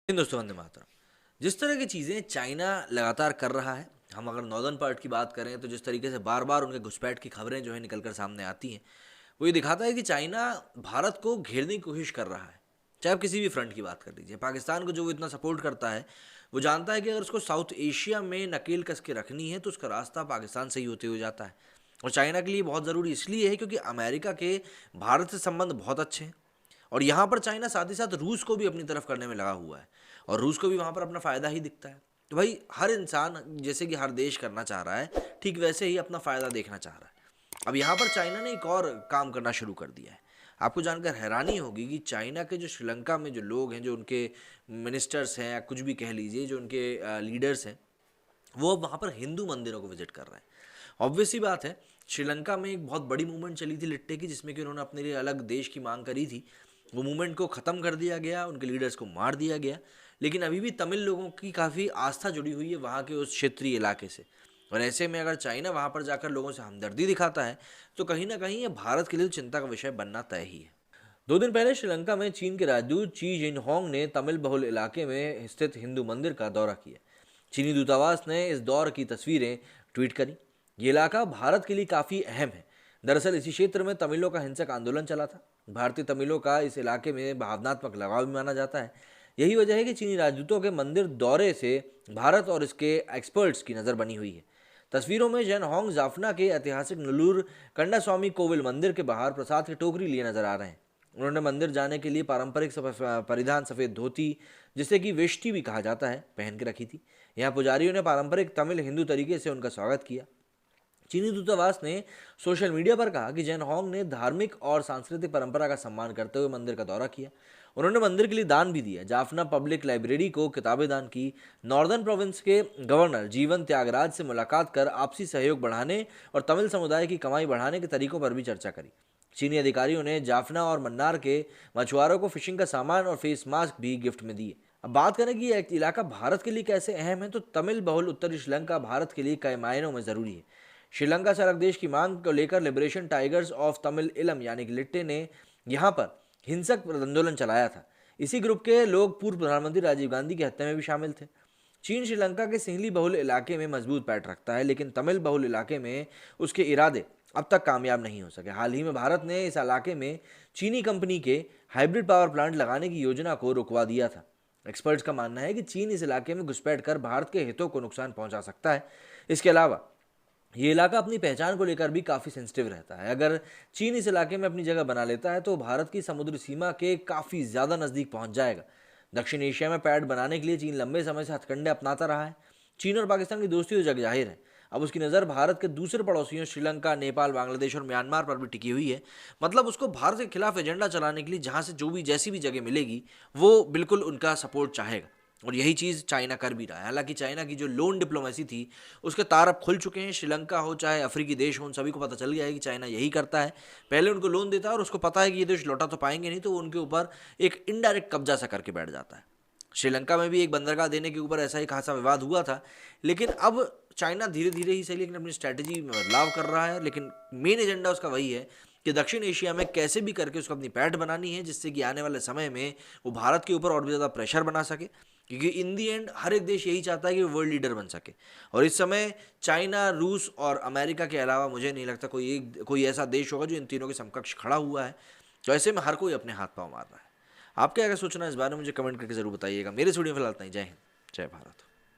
इन दोस्तों, वंदे मातरम। जिस तरह की चीज़ें चाइना लगातार कर रहा है, हम अगर नॉर्दर्न पार्ट की बात करें तो जिस तरीके से बार बार उनके घुसपैठ की खबरें जो है निकल कर सामने आती हैं, वो ये दिखाता है कि चाइना भारत को घेरने की कोशिश कर रहा है। चाहे आप किसी भी फ्रंट की बात कर लीजिए, पाकिस्तान को जो वो इतना सपोर्ट करता है, वो जानता है कि अगर उसको साउथ एशिया में नकेल कस के रखनी है तो उसका रास्ता पाकिस्तान से ही होते हुए जाता है। और चाइना के लिए बहुत ज़रूरी इसलिए है क्योंकि अमेरिका के भारत से संबंध बहुत अच्छे हैं। और यहाँ पर चाइना साथ ही साथ रूस को भी अपनी तरफ करने में लगा हुआ है, और रूस को भी वहाँ पर अपना फ़ायदा ही दिखता है। तो भाई हर इंसान जैसे कि हर देश करना चाह रहा है, ठीक वैसे ही अपना फ़ायदा देखना चाह रहा है। अब यहाँ पर चाइना ने एक और काम करना शुरू कर दिया है। आपको जानकर हैरानी होगी कि चाइना के जो श्रीलंका में जो लोग हैं, जो उनके मिनिस्टर्स हैं या कुछ भी कह लीजिए, जो उनके लीडर्स हैं, वो अब वहाँ पर हिंदू मंदिरों को विजिट कर रहे हैं। ऑब्वियस सी बात है, श्रीलंका में एक बहुत बड़ी मूवमेंट चली थी लिट्टे की, जिसमें कि उन्होंने अपने लिए अलग देश की मांग करी थी। वो मूवमेंट को ख़त्म कर दिया गया, उनके लीडर्स को मार दिया गया, लेकिन अभी भी तमिल लोगों की काफ़ी आस्था जुड़ी हुई है वहाँ के उस क्षेत्रीय इलाके से। और ऐसे में अगर चाइना वहाँ पर जाकर लोगों से हमदर्दी दिखाता है, तो कहीं ना कहीं ये भारत के लिए चिंता का विषय बनना तय ही है। 2 दिन पहले श्रीलंका में चीन के राजदूत ची जिनहोंग ने तमिल बहुल इलाके में स्थित हिंदू मंदिर का दौरा किया। चीनी दूतावास ने इस दौर की तस्वीरें ट्वीट करी। ये इलाका भारत के लिए काफ़ी अहम है। दरअसल इसी क्षेत्र में तमिलों का हिंसक आंदोलन चला था। भारतीय तमिलों का इस इलाके में भावनात्मक लगाव भी माना जाता है। यही वजह है कि चीनी राजदूतों के मंदिर दौरे से भारत और इसके एक्सपर्ट्स की नज़र बनी हुई है। तस्वीरों में जैन होंग जाफना के ऐतिहासिक नलूर कंडास्वामी कोविल मंदिर के बाहर प्रसाद की टोकरी लिए नजर आ रहे हैं। उन्होंने मंदिर जाने के लिए पारंपरिक परिधान सफ़ेद धोती, जिसे कि वेष्टी भी कहा जाता है, पहन के रखी थी। यहाँ पुजारियों ने पारंपरिक तमिल हिंदू तरीके से उनका स्वागत किया। चीनी दूतावास ने सोशल मीडिया पर कहा कि जैन होंग ने धार्मिक और सांस्कृतिक परंपरा का सम्मान करते हुए मंदिर का दौरा किया। उन्होंने मंदिर के लिए दान भी दिया। जाफना पब्लिक लाइब्रेरी को किताबें दान की। नॉर्दर्न प्रोविंस के गवर्नर जीवन त्यागराज से मुलाकात कर आपसी सहयोग बढ़ाने और तमिल समुदाय की कमाई बढ़ाने के तरीकों पर भी चर्चा करी। चीनी अधिकारियों ने जाफना और मन्नार के मछुआरों को फिशिंग का सामान और फेस मास्क भी गिफ्ट में दिए। अब बात करें कि यह इलाका भारत के लिए कैसे अहम है, तो तमिल बहुल उत्तरी श्रीलंका भारत के लिए कई मायनों में ज़रूरी है। श्रीलंका से अलग देश की मांग को लेकर लिबरेशन टाइगर्स ऑफ तमिल इलम यानी कि लिट्टे ने यहाँ पर हिंसक आंदोलन चलाया था। इसी ग्रुप के लोग पूर्व प्रधानमंत्री राजीव गांधी की हत्या में भी शामिल थे। चीन श्रीलंका के सिंहली बहुल इलाके में मजबूत पैठ रखता है, लेकिन तमिल बहुल इलाके में उसके इरादे अब तक कामयाब नहीं हो सके। हाल ही में भारत ने इस इलाके में चीनी कंपनी के हाइब्रिड पावर प्लांट लगाने की योजना को रुकवा दिया था। एक्सपर्ट्स का मानना है कि चीन इस इलाके में घुसपैठ कर भारत के हितों को नुकसान पहुंचा सकता है। इसके अलावा ये इलाका अपनी पहचान को लेकर भी काफ़ी सेंसिटिव रहता है। अगर चीन इस इलाके में अपनी जगह बना लेता है तो भारत की समुद्री सीमा के काफ़ी ज़्यादा नज़दीक पहुंच जाएगा। दक्षिण एशिया में पैड बनाने के लिए चीन लंबे समय से हथकंडे अपनाता रहा है। चीन और पाकिस्तान की दोस्ती तो जग जाहिर है। अब उसकी नज़र भारत के दूसरे पड़ोसियों श्रीलंका, नेपाल, बांग्लादेश और म्यांमार पर भी टिकी हुई है। मतलब उसको भारत के खिलाफ एजेंडा चलाने के लिए जहाँ से जो भी जैसी भी जगह मिलेगी, वो बिल्कुल उनका सपोर्ट चाहेगा। और यही चीज़ चाइना कर भी रहा है। हालांकि चाइना की जो लोन डिप्लोमेसी थी, उसके तार अब खुल चुके हैं। श्रीलंका हो चाहे अफ्रीकी देश हो, उन सभी को पता चल गया है कि चाइना यही करता है। पहले उनको लोन देता है और उसको पता है कि ये देश लौटा तो पाएंगे नहीं, तो वो उनके ऊपर एक इनडायरेक्ट कब्जा सा करके बैठ जाता है। श्रीलंका में भी एक बंदरगाह देने के ऊपर ऐसा ही खासा विवाद हुआ था, लेकिन अब चाइना धीरे धीरे ही सही लेकिन अपनी स्ट्रैटेजी में बदलाव कर रहा है। लेकिन मेन एजेंडा उसका वही है कि दक्षिण एशिया में कैसे भी करके उसको अपनी पैठ बनानी है, जिससे कि आने वाले समय में वो भारत के ऊपर और भी ज़्यादा प्रेशर बना सके। क्योंकि इन दी एंड हर एक देश यही चाहता है कि वो वर्ल्ड लीडर बन सके। और इस समय चाइना, रूस और अमेरिका के अलावा मुझे नहीं लगता कोई ऐसा देश होगा जो इन तीनों के समकक्ष खड़ा हुआ है। तो ऐसे में हर कोई अपने हाथ पाँव मार रहा है। आपका क्या सोचना है इस बारे में, मुझे कमेंट करके जरूर बताइएगा। मेरे स्टूडियो में फिलहाल इतना ही। जय हिंद, जय भारत।